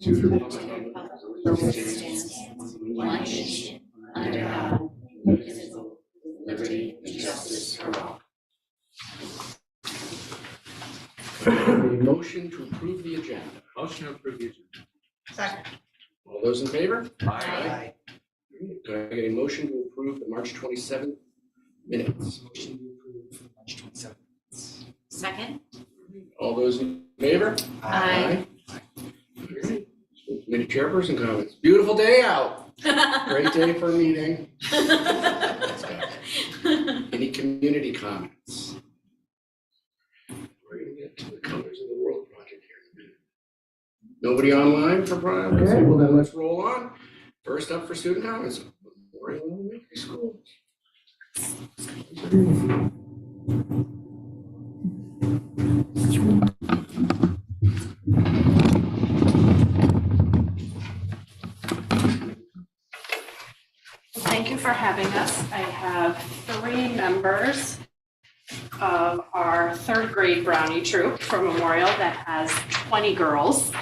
to the republic for which it stands, one nation, under God, indivisible, with liberty and justice for all. A motion to approve the agenda. Motion to approve the agenda. Second. All those in favor? Aye. Could I get a motion to approve the March 27th minutes? Motion to approve for March 27th. Second? All those in favor? Aye. Committee chairperson comments. Beautiful day out. Great day for a meeting. Let's go. Any community comments? We're gonna get to the Colors of the World project here in a minute. Nobody online for prime? Okay, well then let's roll on. First up for student comments. Memorial Elementary School. Thank you for having us. I have 3 members of our 3rd grade Brownie troop from Memorial that has 20 girls.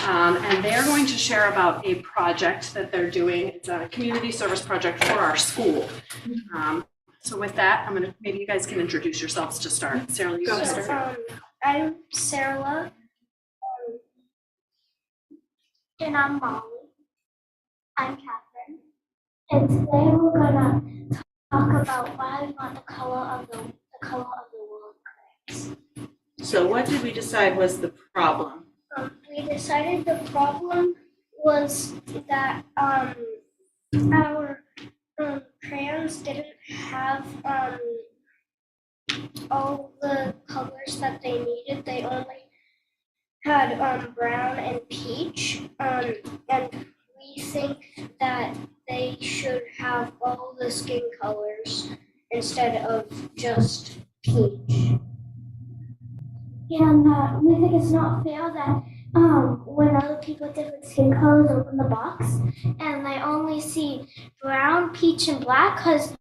And they're going to share about a project that they're doing. It's a community service project for our school. So with that, maybe you guys can introduce yourselves to start. Sarah, you go start. I'm Sarah, and I'm Molly. I'm Catherine. And today we're gonna talk about why we want the color of the world crayons. So what did we decide was the problem? We decided the problem was that our crayons didn't have all the colors that they needed. They only had brown and peach, and we think that they should have all the skin colors instead of just peach. And we think it's not fair that when other people with different skin colors open the box and they only see brown, peach, and black, because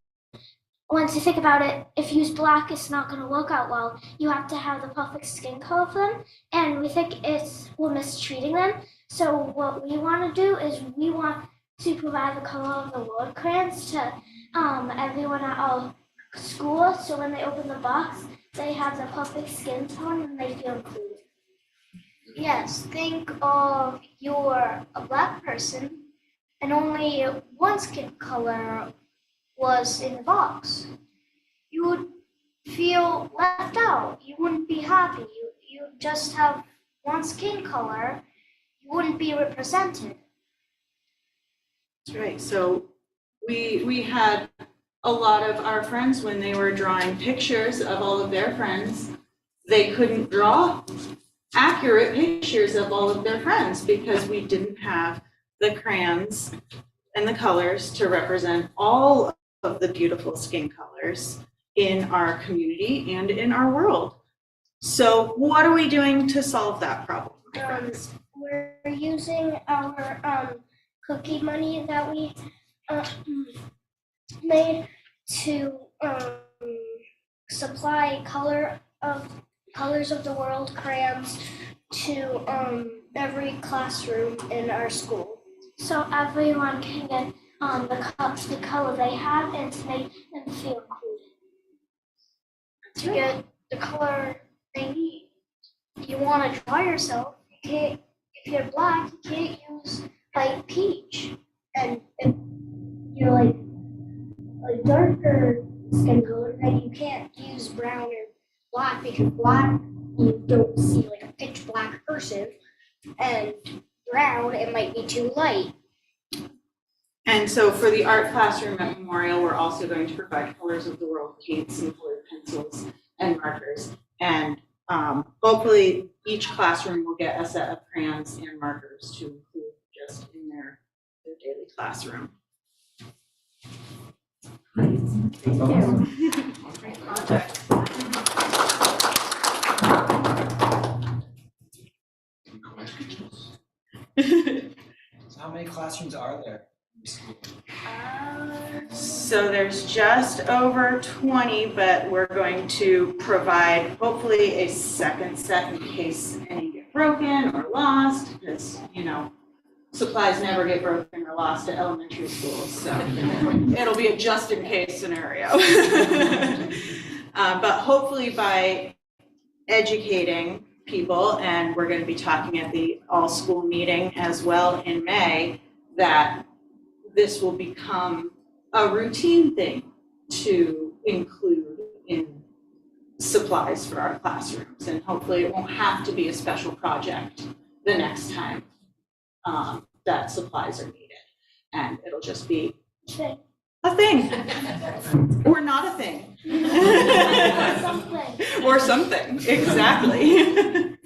once you think about it, if you use black, it's not going to work out well. You have to have the perfect skin color for them, and we think we're mistreating them. So what we want to do is we want to provide the color of the world crayons to everyone at our school, so when they open the box, they have the perfect skin tone and they feel included. Yes, think of you're a black person and only one skin color was in the box. You would feel left out. You wouldn't be happy. You just have one skin color. You wouldn't be represented. That's right. So we had a lot of our friends, when they were drawing pictures of all of their friends, they couldn't draw accurate pictures of all of their friends because we didn't have the crayons and the colors to represent all of the beautiful skin colors in our community and in our world. So what are we doing to solve that problem, my friends? We're using our cookie money that we made to supply colors of the world crayons to every classroom in our school. So everyone can get the color they have and to make them feel included. To get the color they need. You want to draw yourself, you can't, if you're black, you can't use like peach. And if you're like a darker skin color, then you can't use brown or black, because black you don't see like a pitch black person, and brown it might be too light. And so for the art classroom at Memorial, we're also going to provide colors of the world paints and colored pencils and markers. And hopefully each classroom will get a set of crayons and markers to include just in their daily classroom. Great project. Any questions? So how many classrooms are there in the school? So there's just over 20, but we're going to provide hopefully a second set in case any get broken or lost, because supplies never get broken or lost at elementary schools, so it'll be a just in case scenario. But hopefully by educating people, and we're going to be talking at the all-school meeting as well in May, that this will become a routine thing to include in supplies for our classrooms, and hopefully it won't have to be a special project the next time that supplies are needed, and it'll just be a thing or not a thing. Or something, exactly. Are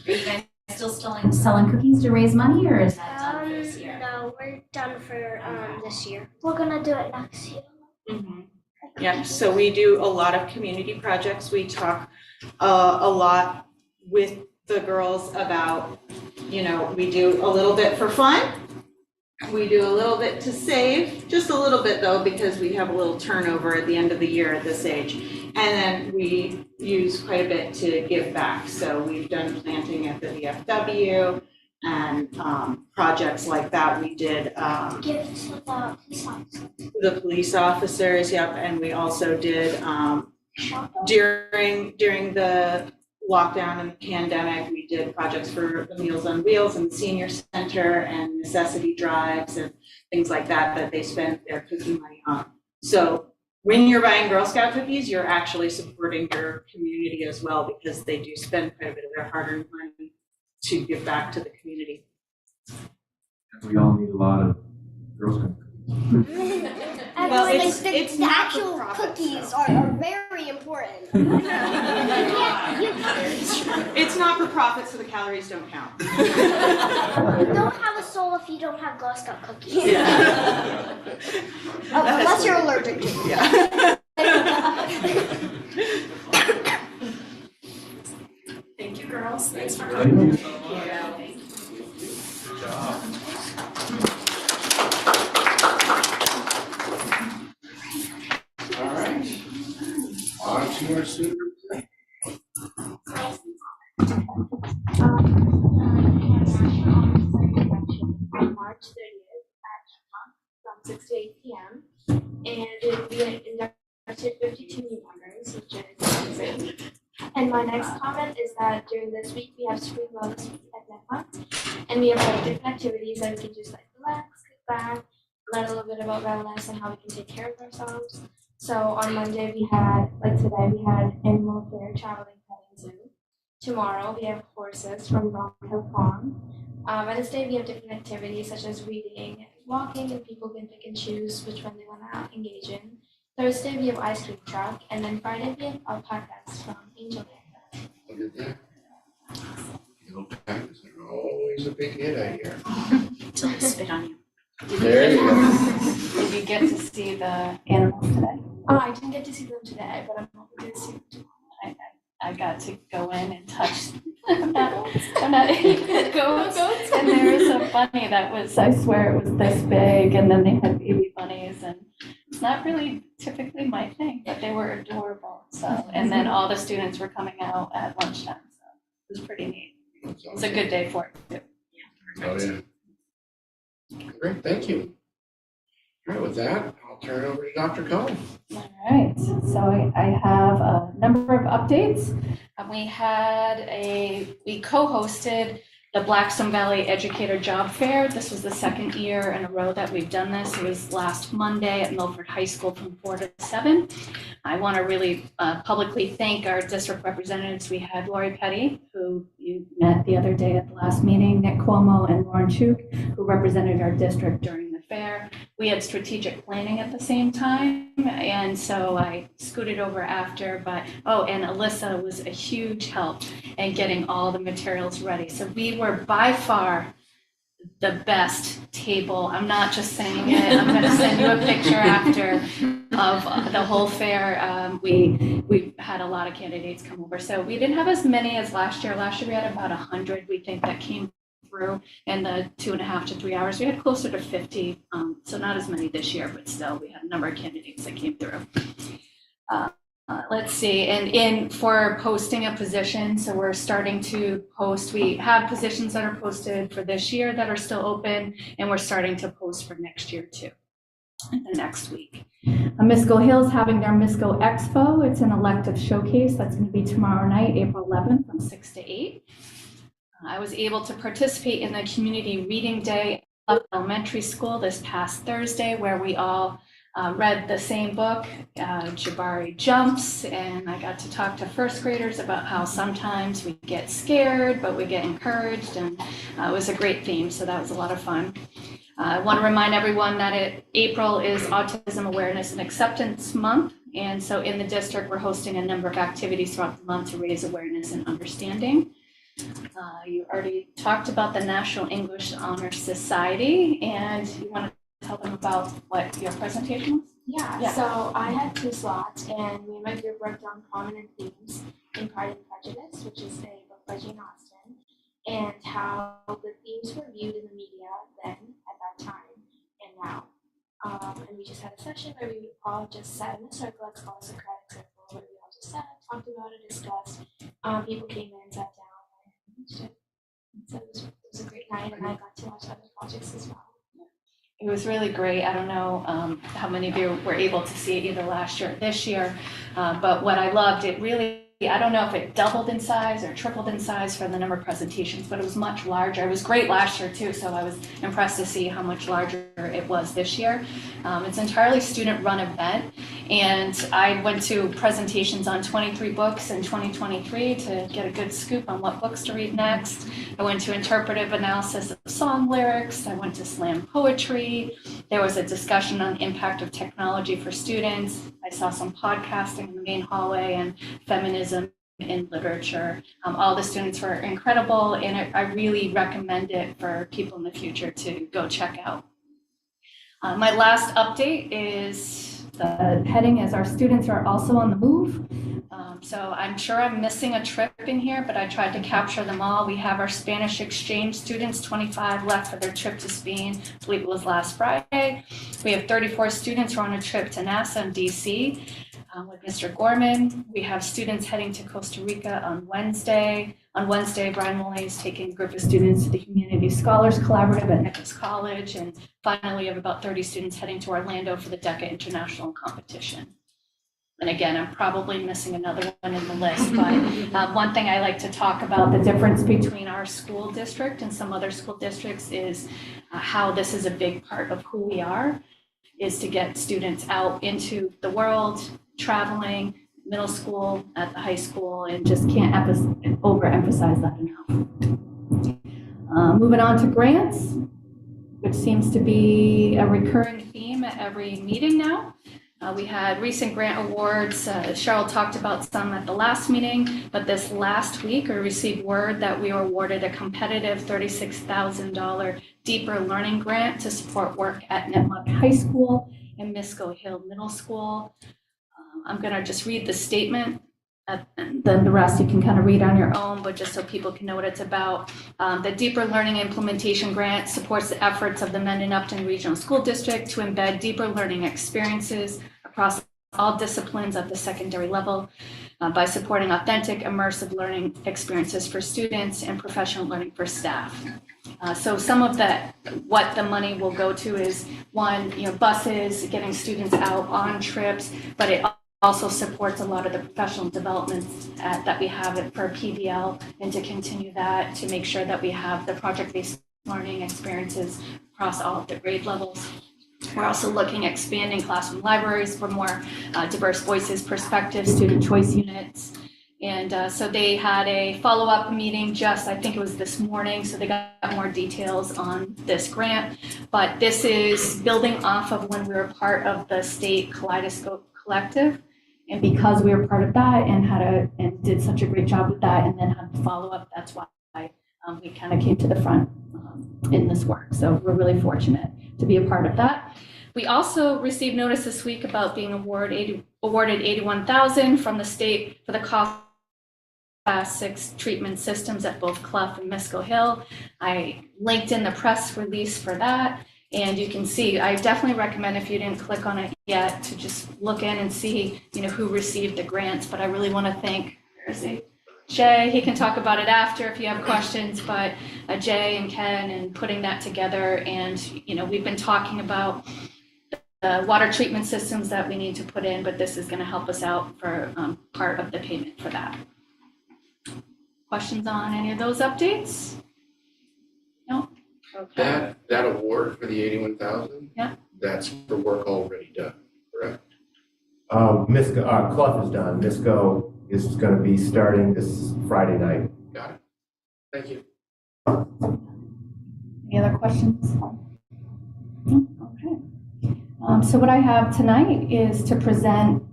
you guys still selling cookies to raise money, or is that done for this year? No, we're done for this year. We're gonna do it next year. Mm-hmm. Yeah, so we do a lot of community projects. We talk a lot with the girls about, you know, we do a little bit for fun. We do a little bit to save, just a little bit though, because we have a little turnover at the end of the year at this age. And then we use quite a bit to give back. So we've done planting at the VFW and projects like that. We did Gifts with the police officers. the police officers, yep, and we also did during the lockdown and the pandemic, we did projects for the Meals on Wheels and the Senior Center and necessity drives and things like that that they spend their cookie money on. So when you're buying Girl Scout cookies, you're actually supporting your community as well, because they do spend quite a bit of their hard-earned money to give back to the community. We all need a lot of Girl Scout cookies. Well, Everyone, it's the not actual for profit, cookies so. are very important. It's not for profit, so the calories don't count. You don't have a soul if you don't have Girl Scout cookies. Yeah. Unless you're allergic to them. Yeah. Thank you, girls. Thanks for Thank coming. you. Good job. All right. On to our student. On March 30th at from 6 to 8 p.m. And we inducted 52 new members, which is amazing. And my next comment is that during this week we have spring wellness week at Mendon-Upton, and we have like different activities that we can just like relax, kick back, learn a little bit about wellness and how we can take care of ourselves. So on Monday we had, like today, we had animal fair, traveling petting zoo. Tomorrow we have horses from Rock Hill Farm. And this day we have different activities such as reading and walking, and people can pick and choose which one they want to engage in. Thursday we have ice cream truck, and then Friday we have alpacas from Angel Land. Look at that. Alpacas are always a big hit, I hear. Till they spit on you. There you go. Did you get to see the animals today? Oh, I didn't get to see them today, but I'm hoping to see them tomorrow. I got to go in and touch. I'm not goats, and there was a bunny that was, I swear it was this big, and then they had baby bunnies, and it's not really typically my thing, but they were adorable. So, and then all the students were coming out at lunchtime, so it was pretty neat. It's a good day for it too. Oh, yeah. Great, thank you. All right, with that, I'll turn it over to Dr. Cohen. All right, so I have a number of updates. We co-hosted the Blackstone Valley Educator Job Fair. This was the second year in a row that we've done this. It was last Monday at Milford High School from 4 to 7. I want to really publicly thank our district representatives. We had Lori Petty, who you met the other day at the last meeting, Nick Cuomo and Lauren Chuk, who represented our district during the fair. We had strategic planning at the same time, and so I scooted over after, and Alyssa was a huge help in getting all the materials ready. So we were by far the best table. I'm not just saying it. I'm going to send you a picture after of the whole fair. We had a lot of candidates come over. So we didn't have as many as last year. Last year we had about 100, we think, that came through in the 2.5 to 3 hours. We had closer to 50, so not as many this year, but still we had a number of candidates that came through. Let's see, and for posting a position, so we're starting to post, we have positions that are posted for this year that are still open, and we're starting to post for next year too, the next week. Misco Hill's having their Misco Expo. It's an elective showcase that's going to be tomorrow night, April 11th from 6 to 8. I was able to participate in the community reading day of elementary school this past Thursday, where we all read the same book, Jabari Jumps, and I got to talk to first graders about how sometimes we get scared, but we get encouraged, and it was a great theme, so that was a lot of fun. I want to remind everyone that April is Autism Awareness and Acceptance Month, and so in the district, we're hosting a number of activities throughout the month to raise awareness and understanding. You already talked about the National English Honor Society, and you want to tell them about what your presentation was? Yeah, so I had 2 slots, and me and my group worked on prominent themes in Pride and Prejudice, which is a book by Jane Austen, and how the themes were viewed in the media then, at that time, and now. And we just had a session where we all just sat in a circle, it's called a Socratic circle, where we all just sat, talked about it, discussed. People came in, sat down, and finished it. So it was a great night, and I got to watch other projects as well. It was really great. I don't know how many of you were able to see it either last year or this year, but what I loved, it really, I don't know if it doubled in size or tripled in size for the number of presentations, but it was much larger. It was great last year too, so I was impressed to see how much larger it was this year. It's an entirely student-run event, and I went to presentations on 23 books in 2023 to get a good scoop on what books to read next. I went to interpretive analysis of song lyrics. I went to slam poetry. There was a discussion on impact of technology for students. I saw some podcasting in the main hallway and feminism in literature. All the students were incredible, and I really recommend it for people in the future to go check out. My last update is the heading as our students are also on the move. So I'm sure I'm missing a trip in here, but I tried to capture them all. We have our Spanish exchange students, 25 left for their trip to Spain. I believe it was last Friday. We have 34 students who are on a trip to NASA and DC with Mr. Gorman. We have students heading to Costa Rica on Wednesday. On Wednesday, Brian Molay is taking a group of students to the Community Scholars Collaborative at Nichols College. And finally, we have about 30 students heading to Orlando for the DECA International Competition. And again, I'm probably missing another one in the list, but one thing I like to talk about, the difference between our school district and some other school districts is how this is a big part of who we are, is to get students out into the world, traveling, middle school, at the high school, and just can't overemphasize that enough. Moving on to grants, which seems to be a recurring theme at every meeting now. We had recent grant awards. Cheryl talked about some at the last meeting, but this last week we received word that we were awarded a competitive $36,000 deeper learning grant to support work at Mendon-Upton High School and Misco Hill Middle School. I'm going to just read the statement. And then the rest you can kind of read on your own, but just so people can know what it's about. The Deeper Learning Implementation Grant supports the efforts of the Mendon-Upton Regional School District to embed deeper learning experiences across all disciplines at the secondary level by supporting authentic, immersive learning experiences for students and professional learning for staff. So some of what the money will go to is one, buses, getting students out on trips, but it also supports a lot of the professional developments that we have for PBL, and to continue that, to make sure that we have the project-based learning experiences across all of the grade levels. We're also looking at expanding classroom libraries for more diverse voices, perspectives, student choice units. And so they had a follow-up meeting I think it was this morning, so they got more details on this grant. But this is building off of when we were part of the state Kaleidoscope Collective. And because we were part of that and did such a great job with that, and then had the follow-up, that's why we kind of came to the front in this work. So we're really fortunate to be a part of that. We also received notice this week about being awarded $81,000 from the state for the cost of Class 6 treatment systems at both Clough and Misco Hill. I linked in the press release for that. And you can see, I definitely recommend if you didn't click on it yet to just look in and see, who received the grants. But I really want to thank, where is he? Jay, he can talk about it after if you have questions, but Jay and Ken and putting that together. And, we've been talking about the water treatment systems that we need to put in, but this is going to help us out for part of the payment for that. Questions on any of those updates? No? Okay. That award for the 81,000? Yeah. That's for work already done, correct? MISCO, Clough is done. MISCO is going to be starting this Friday night. Got it. Thank you. Any other questions? No? Okay. So what I have tonight is to present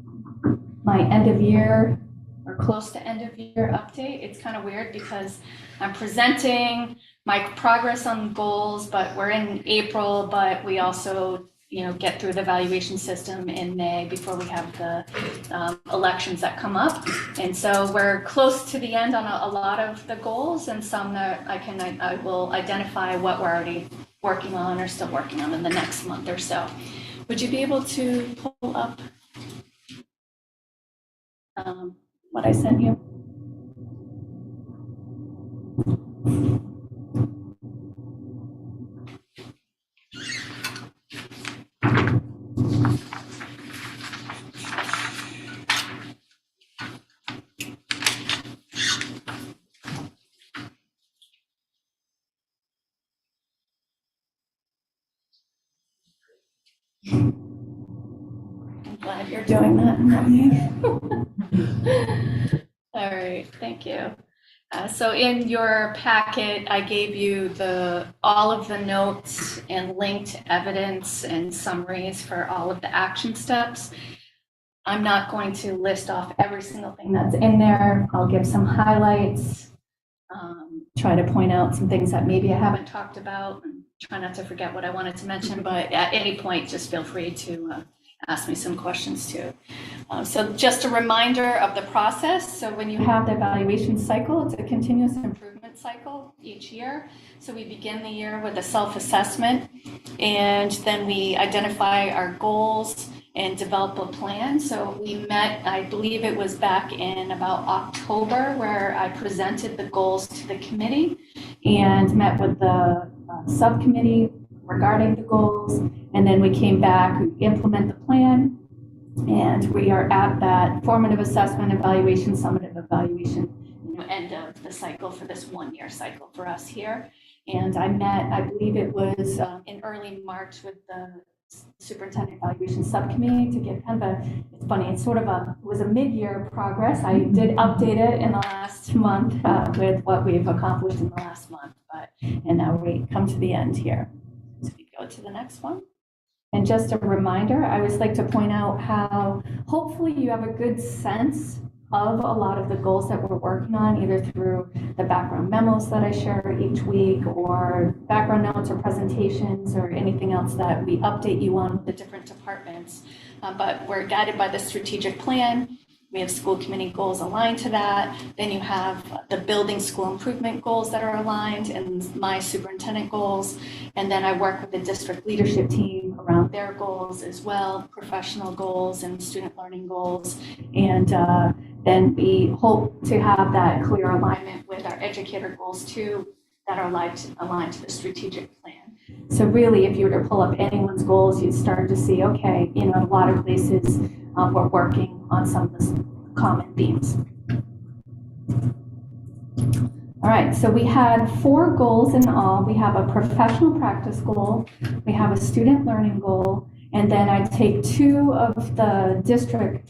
my end of year or close to end of year update. It's kind of weird because I'm presenting my progress on goals, but we're in April, but we also, get through the evaluation system in May before we have the elections that come up. And so we're close to the end on a lot of the goals, and some that I will identify what we're already working on or still working on in the next month or so. Would you be able to pull up what I sent you? I'm glad you're doing that, Melanie. All right, thank you. So in your packet, I gave you all of the notes and linked evidence and summaries for all of the action steps. I'm not going to list off every single thing that's in there. I'll give some highlights, try to point out some things that maybe I haven't talked about, and try not to forget what I wanted to mention, but at any point, just feel free to ask me some questions too. So just a reminder of the process. So when you have the evaluation cycle, it's a continuous improvement cycle each year. So we begin the year with a self-assessment, and then we identify our goals and develop a plan. So we met, I believe it was back in about October, where I presented the goals to the committee and met with the subcommittee regarding the goals. And then we came back, we implement the plan, and we are at that formative assessment, evaluation, summative evaluation, end of the cycle for this 1 year cycle for us here. And I met, I believe it was in early March with the superintendent evaluation subcommittee to get kind of it's funny, it's sort of it was a mid-year progress. I did update it in the last month with what we've accomplished in the last month, and now we come to the end here. So we go to the next one. And just a reminder, I always like to point out how hopefully you have a good sense of a lot of the goals that we're working on, either through the background memos that I share each week, or background notes or presentations, or anything else that we update you on with the different departments. But we're guided by the strategic plan. We have school committee goals aligned to that. Then you have the building school improvement goals that are aligned, and my superintendent goals. And then I work with the district leadership team around their goals as well, professional goals and student learning goals. And then we hope to have that clear alignment with our educator goals too, that are aligned to the strategic plan. So really, if you were to pull up anyone's goals, you'd start to see, okay, in a lot of places, we're working on some of the common themes. All right, so we had 4 goals in all. We have a professional practice goal, we have a student learning goal, and then I take 2 of the district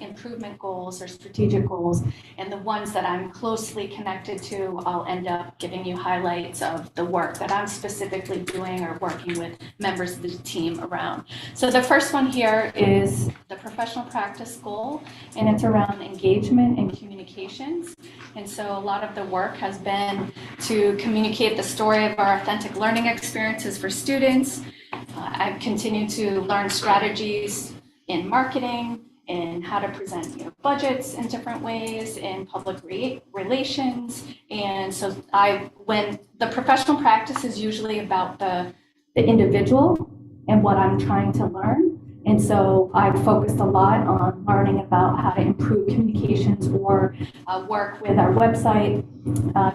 improvement goals or strategic goals, and the ones that I'm closely connected to, I'll end up giving you highlights of the work that I'm specifically doing or working with members of the team around. So the first one here is the professional practice goal, and it's around engagement and communications. And so a lot of the work has been to communicate the story of our authentic learning experiences for students. I've continued to learn strategies in marketing, in how to present budgets in different ways, in public relations. And so when the professional practice is usually about the the individual and what I'm trying to learn. And so I've focused a lot on learning about how to improve communications or work with our website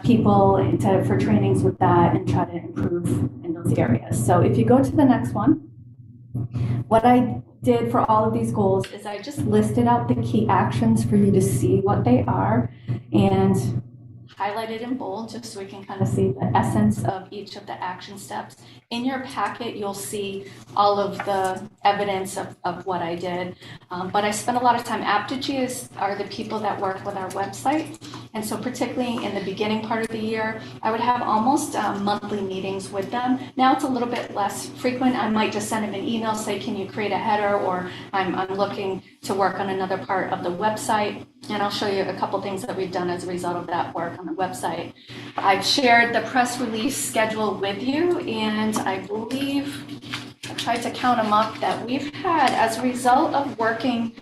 people for trainings with that and try to improve in those areas. So if you go to the next one, what I did for all of these goals is I just listed out the key actions for you to see what they are and highlighted in bold just so we can kind of see the essence of each of the action steps. In your packet, you'll see all of the evidence of what I did. But I spent a lot of time. Aptitudes are the people that work with our website. And so particularly in the beginning part of the year, I would have almost monthly meetings with them. Now it's a little bit less frequent. I might just send them an email, say, can you create a header? Or I'm looking to work on another part of the website. And I'll show you a couple things that we've done as a result of that work on the website. I've shared the press release schedule with you, and I believe, I tried to count them up, that we've had, as a result of working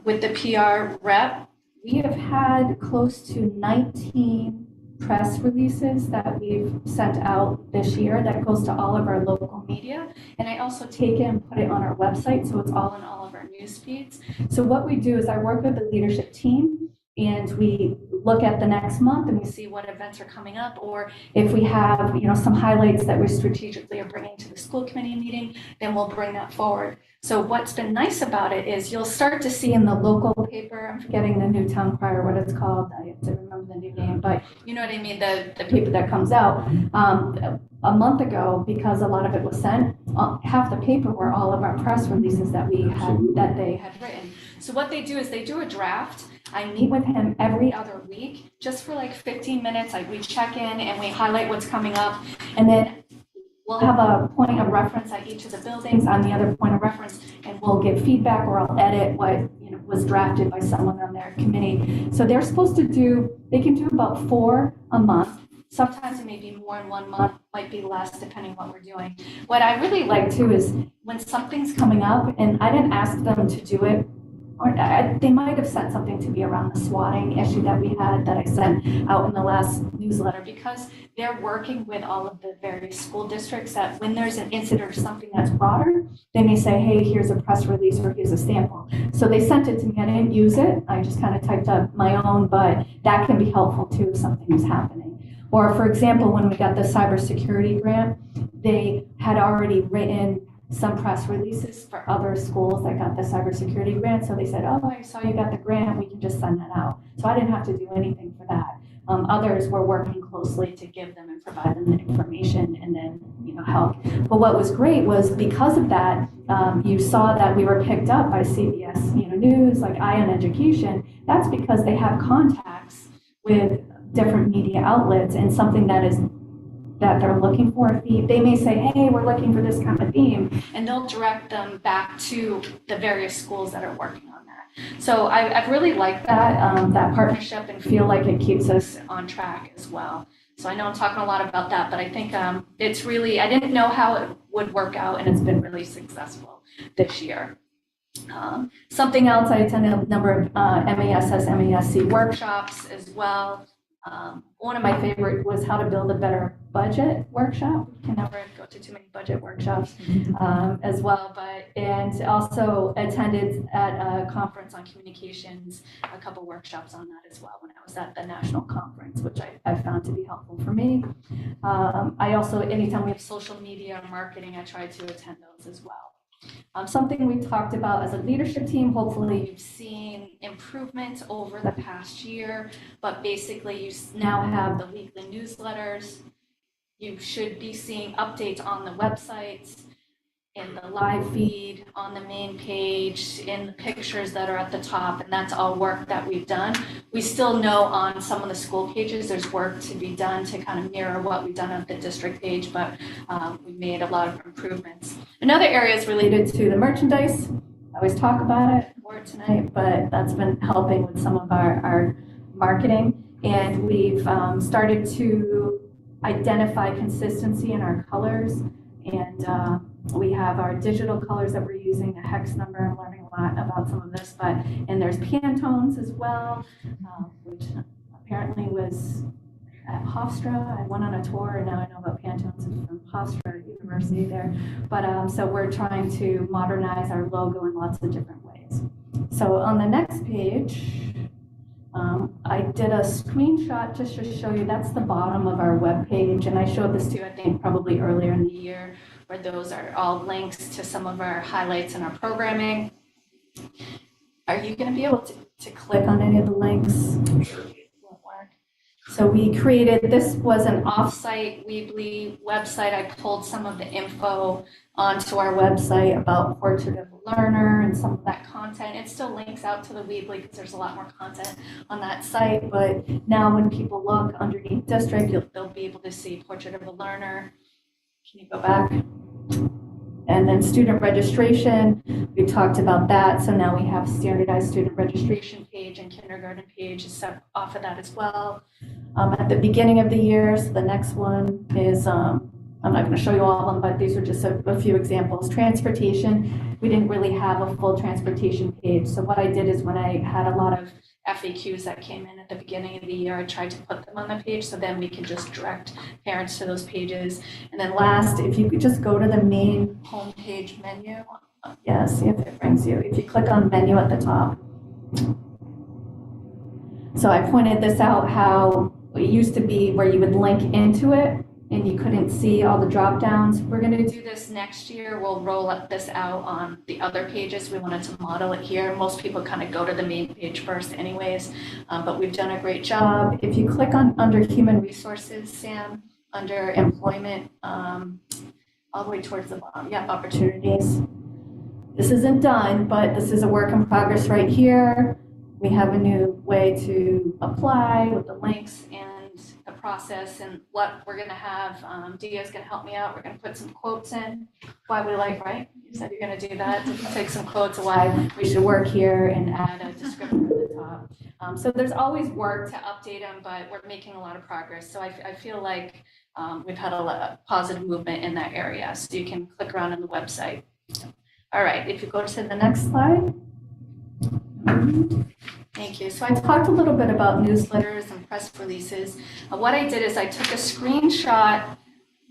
with the PR rep, we have had close to 19 press releases that we've sent out this year that goes to all of our local media. And I also take it and put it on our website, so it's all in all of our news feeds. So what we do is I work with the leadership team, and we look at the next month and we see what events are coming up, or if we have, some highlights that we strategically are bringing to the school committee meeting, then we'll bring that forward. So what's been nice about it is you'll start to see in the local paper, I'm forgetting the new town crier, what it's called, I have to remember the new name, but you know what I mean, the paper that comes out. A month ago, because a lot of it was sent, half the paper were all of our press releases that we had, that they had written. So what they do is they do a draft. I meet with him every other week, just for like 15 minutes. We check in and we highlight what's coming up. And then we'll have a point of reference at each of the buildings on the other point of reference, and we'll give feedback, or I'll edit what was drafted by someone on their committee. So they're supposed to they can do about 4 a month. Sometimes it may be more in 1 month, might be less depending what we're doing. What I really like too is when something's coming up, and I didn't ask them to do it, or they might have sent something to me around the swatting issue that we had that I sent out in the last newsletter, because they're working with all of the various school districts that when there's an incident or something that's broader, they may say, hey, here's a press release or here's a sample. So they sent it to me. I didn't use it. I just kind of typed up my own, but that can be helpful too if something is happening. Or for example, when we got the cybersecurity grant, they had already written some press releases for other schools that got the cybersecurity grant. So they said, oh, I saw you got the grant, we can just send that out. So I didn't have to do anything for that. Others were working closely to give them and provide them the information and then, help. But what was great was because of that, you saw that we were picked up by CBS, News, like Ion Education. That's because they have contacts with different media outlets, and something that they're looking for a theme. They may say, hey, we're looking for this kind of theme, and they'll direct them back to the various schools that are working on that. So I've really liked that partnership, and feel like it keeps us on track as well. So I know I'm talking a lot about that, but I think it's really, I didn't know how it would work out, and it's been really successful this year. Something else, I attended a number of MASS, MASC workshops as well. One of my favorite was how to build a better budget workshop. We can never go to too many budget workshops as well, and also attended at a conference on communications, a couple workshops on that as well when I was at the national conference, which I found to be helpful for me. I also, anytime we have social media or marketing, I try to attend those as well. Something we talked about as a leadership team, hopefully you've seen improvement over the past year, but basically you now have the weekly newsletters. You should be seeing updates on the websites, in the live feed, on the main page, in the pictures that are at the top, and that's all work that we've done. We still know on some of the school pages there's work to be done to kind of mirror what we've done on the district page, but we made a lot of improvements. Another area is related to the merchandise. I always talk about it more tonight, but that's been helping with some of our marketing, and we've started to identify consistency in our colors, and we have our digital colors that we're using, a hex number. I'm learning a lot about some of this, and there's Pantones as well, which apparently was, at Hofstra. I went on a tour, and now I know about Pantones from Hofstra University there. But so we're trying to modernize our logo in lots of different ways. So on the next page, I did a screenshot just to show you, that's the bottom of our webpage, and I showed this to you, I think, probably earlier in the year, where those are all links to some of our highlights in our programming. Are you going to be able to click on any of the links? Sure. Won't work. So we created, this was an off-site Weebly website. I pulled some of the info onto our website about Portrait of a Learner and some of that content. It still links out to the Weebly because there's a lot more content on that site. But now when people look underneath district, they'll be able to see Portrait of a Learner. Can you go back? And then student registration, we talked about that. So now we have standardized student registration page and kindergarten page is set off of that as well. At the beginning of the year, so the next one is, I'm not going to show you all of them, but these are just a few examples. Transportation, we didn't really have a full transportation page. So what I did is when I had a lot of FAQs that came in at the beginning of the year, I tried to put them on the page so then we can just direct parents to those pages. And then last, if you could just go to the main homepage menu. Yeah, see if it brings you. If you click on menu at the top. So I pointed this out how it used to be where you would link into it and you couldn't see all the drop downs. We're going to do this next year. We'll roll this out on the other pages. We wanted to model it here. Most people kind of go to the main page first anyways, but we've done a great job. If you click on under human resources, Sam, under employment, all the way towards the bottom, yeah, opportunities. This isn't done, but this is a work in progress right here. We have a new way to apply with the links and the process and what we're going to have. Dia's going to help me out. We're going to put some quotes in. Why we like, right? You said you're going to do that. Take some quotes of why we should work here and add a description at the top. So there's always work to update them, but we're making a lot of progress. So I feel like we've had a lot of positive movement in that area. So you can click around on the website. All right, if you go to the next slide. Thank you. So I talked a little bit about newsletters and press releases. What I did is I took a screenshot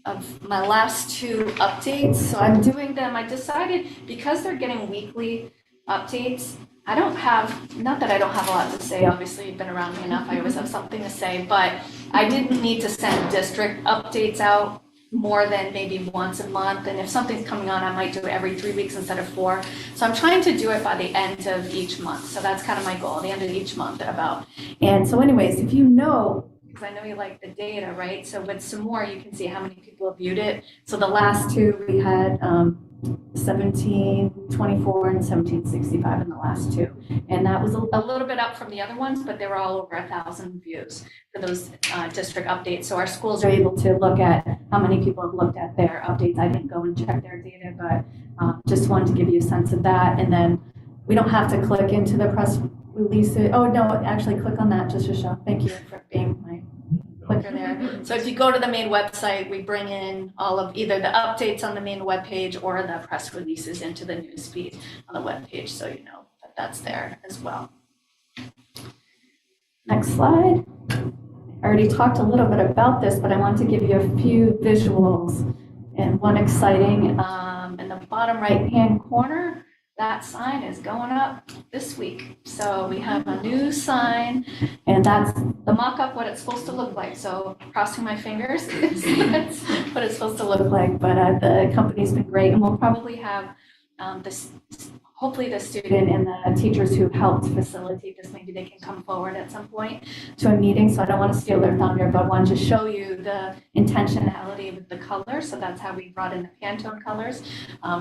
of my last two updates. So I'm doing them. I decided because they're getting weekly updates, I don't have, not that I don't have a lot to say. Obviously, you've been around me enough. I always have something to say, but I didn't need to send district updates out more than maybe once a month. And if something's coming on, I might do it every 3 weeks instead of 4. So I'm trying to do it by the end of each month. So that's kind of my goal, the end of each month about. And so anyways, if you know, because I know you like the data, right? So with some more, you can see how many people have viewed it. So the last two, we had 1724 and 1765 in the last two. And that was a little bit up from the other ones, but they were all over 1,000 views for those district updates. So our schools are able to look at how many people have looked at their updates. I didn't go and check their data, but just wanted to give you a sense of that. And then we don't have to click into the press release. Oh, no, actually click on that just to show. Thank you for being my clicker there. So if you go to the main website, we bring in all of either the updates on the main webpage or the press releases into the news feed on the webpage, so you know that that's there as well. Next slide. I already talked a little bit about this, but I want to give you a few visuals. And one exciting, in the bottom right-hand corner, that sign is going up this week. So we have a new sign, and that's the mock-up, what it's supposed to look like. So crossing my fingers, that's what it's supposed to look like. But the company's been great, and we'll probably have hopefully the student and the teachers who helped facilitate this, maybe they can come forward at some point to a meeting. So I don't want to steal their thunder, but I wanted to show you the intentionality with the colors. So that's how we brought in the Pantone colors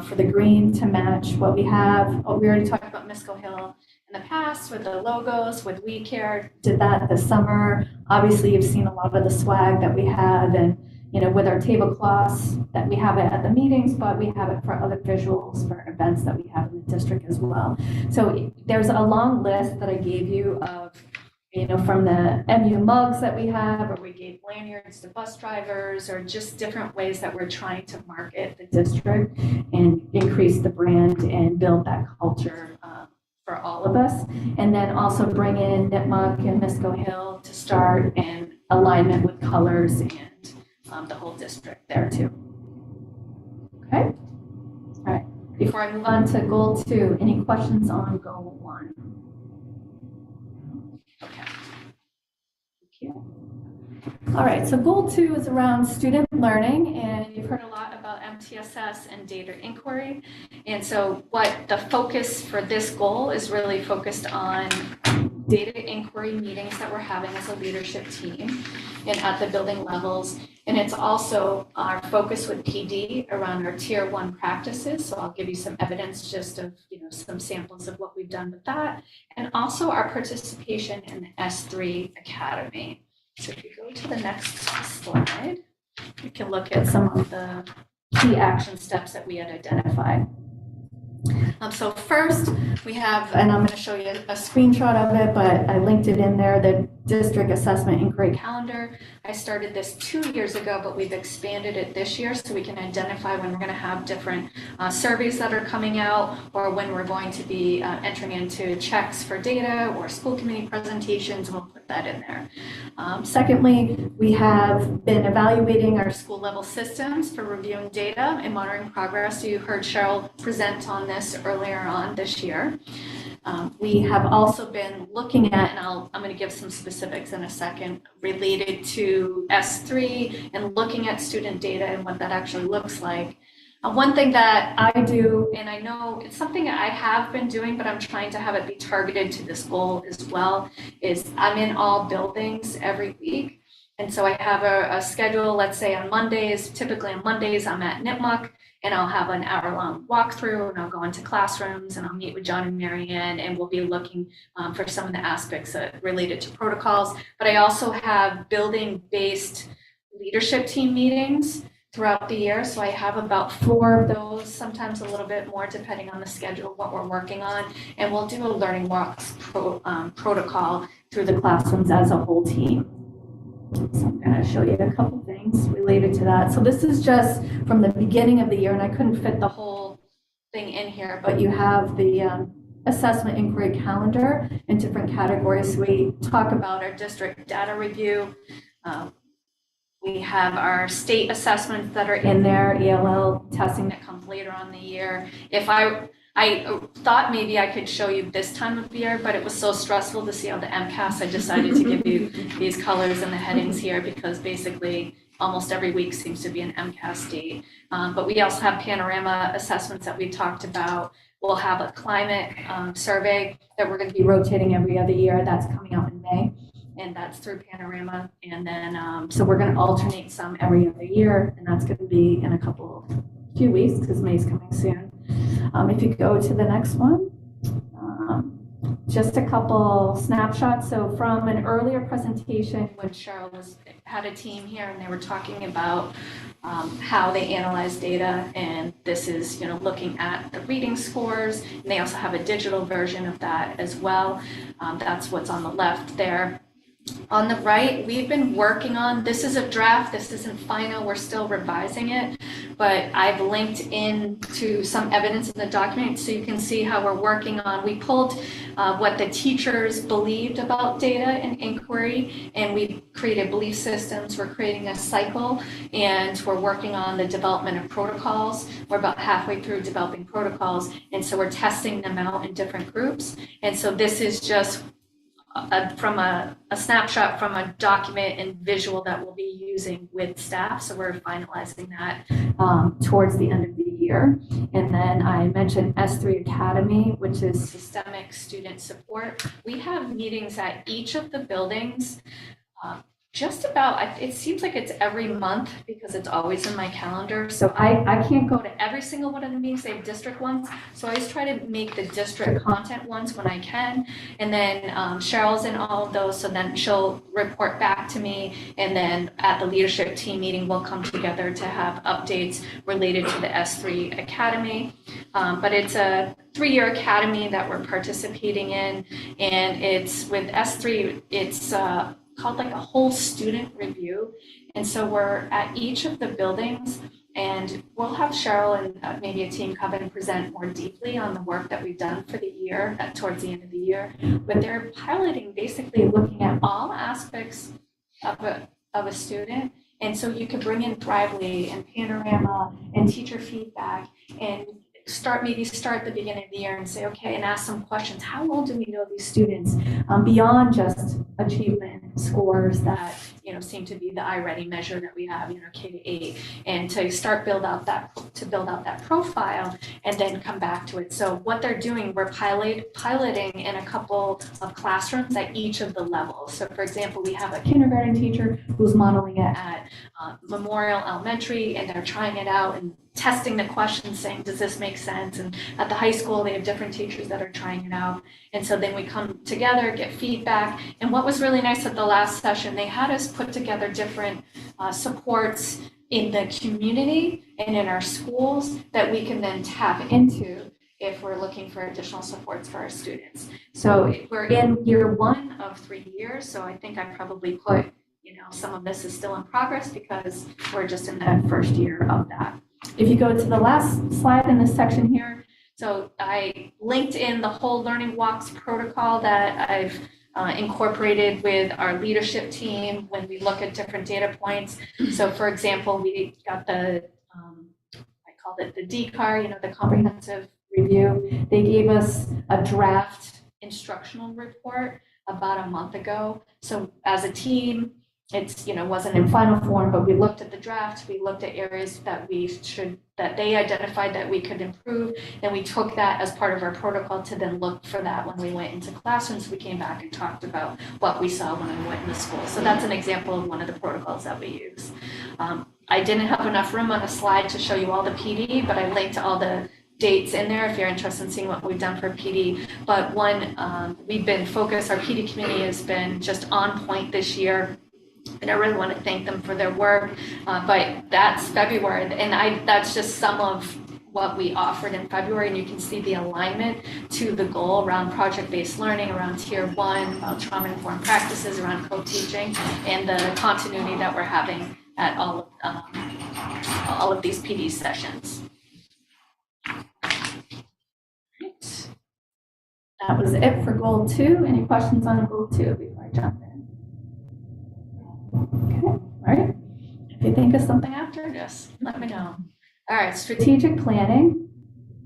for the green to match what we have. Oh, we already talked about Misco Hill in the past with the logos, with We Care, did that this summer. Obviously, you've seen a lot of the swag that we have, and you know, with our tablecloths that we have it at the meetings, but we have it for other visuals for events that we have in the district as well. So there's a long list that I gave you of, you know, from the MU mugs that we have, or we gave lanyards to bus drivers, or just different ways that we're trying to market the district and increase the brand and build that culture for all of us. And then also bring in Nipmuc and Misco Hill to start and alignment with colors and the whole district there too. Okay? All right. Before I move on to goal 2, any questions on goal 1? Okay. Thank you. All right, so goal 2 is around student learning, and you've heard a lot about MTSS and data inquiry. And so what the focus for this goal is really focused on data inquiry meetings that we're having as a leadership team and at the building levels. And it's also our focus with PD around our tier 1 practices. So I'll give you some evidence just of, some samples of what we've done with that. And also our participation in the S3 Academy. So if you go to the next slide, we can look at some of the key action steps that we had identified. So first, we have, and I'm going to show you a screenshot of it, but I linked it in there, the District Assessment Inquiry Calendar. I started this 2 years ago, but we've expanded it this year so we can identify when we're going to have different surveys that are coming out, or when we're going to be entering into checks for data or school committee presentations, and we'll put that in there. Secondly, we have been evaluating our school level systems for reviewing data and monitoring progress. So you heard Cheryl present on this earlier on this year. We have also been looking at, and I'm going to give some specifics in a second, related to S3 and looking at student data and what that actually looks like. One thing that I do, and I know it's something I have been doing, but I'm trying to have it be targeted to this goal as well, is I'm in all buildings every week. And so I have a schedule, let's say on Mondays, typically on Mondays, I'm at Nipmuc, and I'll have an hour-long walkthrough, and I'll go into classrooms, and I'll meet with John and Marianne, and we'll be looking for some of the aspects related to protocols. But I also have building-based leadership team meetings throughout the year. So I have about 4 of those, sometimes a little bit more, depending on the schedule, what we're working on. And we'll do a learning walks protocol through the classrooms as a whole team. So I'm going to show you a couple things related to that. So this is just from the beginning of the year, and I couldn't fit the whole thing in here, but you have the assessment inquiry calendar in different categories. We talk about our district data review. We have our state assessments that are in there, ELL testing that comes later on the year. If I thought maybe I could show you this time of year, but it was so stressful to see all the MCAS, I decided to give you these colors and the headings here, because basically almost every week seems to be an MCAS date. But we also have panorama assessments that we talked about. We'll have a climate survey that we're going to be rotating every other year. That's coming out in May, and that's through Panorama. And then, so we're going to alternate some every other year, and that's going to be in a few weeks, because May's coming soon. If you go to the next one, just a couple snapshots. So from an earlier presentation when Cheryl had a team here, and they were talking about how they analyze data, and this is looking at the reading scores, and they also have a digital version of that as well. That's what's on the left there. On the right, we've been working on, this is a draft, this isn't final, we're still revising it, but I've linked into some evidence in the document so you can see how we're working on. We pulled what the teachers believed about data and inquiry, and we created belief systems. We're creating a cycle, and we're working on the development of protocols. We're about halfway through developing protocols, and so we're testing them out in different groups. And so this is just from a snapshot from a document and visual that we'll be using with staff. So we're finalizing that towards the end of the year. And then I mentioned S3 Academy, which is systemic student support. We have meetings at each of the buildings. Just about, it seems like it's every month, because it's always in my calendar. So I can't go to every single one of the meetings. They have district ones. So I always try to make the district content ones when I can. And then Cheryl's in all of those. So then she'll report back to me. And then at the leadership team meeting, we'll come together to have updates related to the S3 Academy. But it's a 3-year academy that we're participating in. And it's with S3, it's called like a whole student review. And so we're at each of the buildings, and we'll have Cheryl and maybe a team come and present more deeply on the work that we've done for the year towards the end of the year. But they're piloting, basically looking at all aspects of a student. And so you could bring in Thrively and Panorama and teacher feedback and start at the beginning of the year and say, okay, and ask some questions. How well do we know these students beyond just achievement scores that, seem to be the iReady measure that we have, K to 8, and to build out that profile and then come back to it. So what they're doing, we're piloting in a couple of classrooms at each of the levels. So for example, we have a kindergarten teacher who's modeling it at Memorial Elementary, and they're trying it out and testing the questions, saying, does this make sense? And at the high school, they have different teachers that are trying it out. And so then we come together, get feedback. And what was really nice at the last session, they had us put together different supports in the community and in our schools that we can then tap into if we're looking for additional supports for our students. So we're in year 1 of 3 years. So I think I probably put, some of this is still in progress because we're just in the first year of that. If you go to the last slide in this section here, so I linked in the whole Learning Walks protocol that I've incorporated with our leadership team when we look at different data points. So for example, we got I called it the DCAR, the comprehensive review. They gave us a draft instructional report about a month ago. So as a team, it's, wasn't in final form, but we looked at the draft, we looked at areas that they identified that we could improve, and we took that as part of our protocol to then look for that when we went into classrooms. We came back and talked about what we saw when we went into school. So that's an example of one of the protocols that we use. I didn't have enough room on a slide to show you all the PD, but I linked all the dates in there if you're interested in seeing what we've done for PD. But we've been focused, our PD committee has been just on point this year. And I really want to thank them for their work, but that's February, and that's just some of what we offered in February, and you can see the alignment to the goal around project-based learning, around Tier 1, about trauma-informed practices, around co-teaching, and the continuity that we're having at all of these PD sessions. Right. That was it for Goal 2. Any questions on Goal 2 before I jump in? Okay, all right. If you think of something after, just let me know. All right, strategic planning,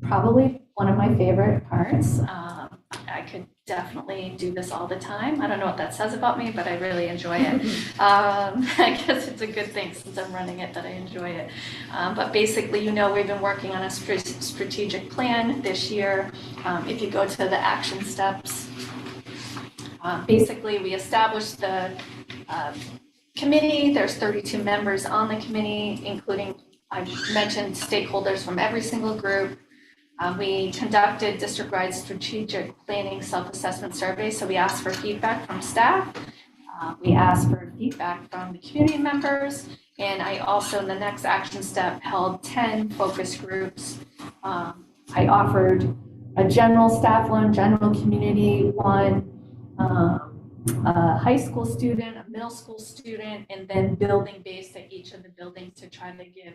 probably one of my favorite parts. I could definitely do this all the time. I don't know what that says about me, but I really enjoy it. I guess it's a good thing since I'm running it that I enjoy it. But basically, we've been working on a strategic plan this year. If you go to the action steps, basically we established the committee. There's 32 members on the committee, including, I mentioned, stakeholders from every single group. We conducted district-wide strategic planning self-assessment surveys, so we asked for feedback from staff. We asked for feedback from the community members, and I also, in the next action step, held 10 focus groups. I offered a general staff one, general community one, a high school student, a middle school student, and then building-based at each of the buildings to try to give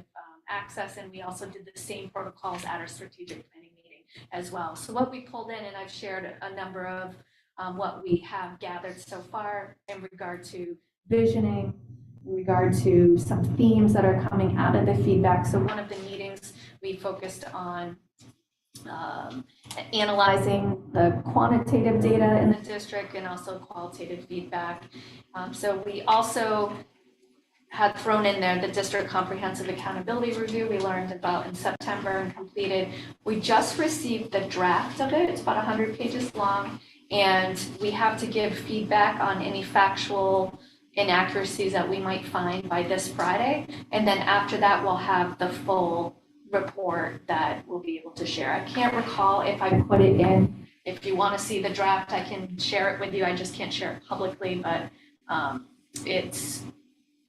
access. And we also did the same protocols at our strategic planning meeting as well. So what we pulled in, and I've shared a number of what we have gathered so far in regard to visioning, in regard to some themes that are coming out of the feedback. So one of the meetings we focused on analyzing the quantitative data in the district and also qualitative feedback. So we also had thrown in there the district comprehensive accountability review we learned about in September and completed. We just received the draft of it. It's about 100 pages long, and we have to give feedback on any factual inaccuracies that we might find by this Friday. And then after that, we'll have the full report that we'll be able to share. I can't recall if I put it in. If you want to see the draft, I can share it with you. I just can't share it publicly, but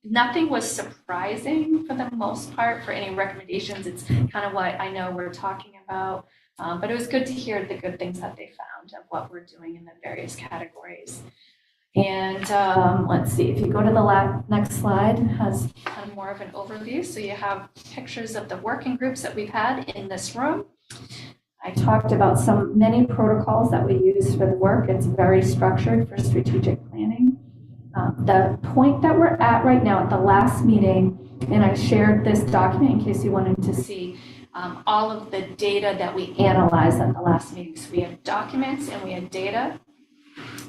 nothing was surprising for the most part for any recommendations. It's kind of what I know we're talking about, but it was good to hear the good things that they found of what we're doing in the various categories. And let's see, if you go to the next slide, it has kind of more of an overview. So you have pictures of the working groups that we've had in this room. I talked about many protocols that we use for the work. It's very structured for strategic planning. The point that we're at right now at the last meeting, and I shared this document in case you wanted to see all of the data that we analyzed at the last meeting. So we had documents and we had data,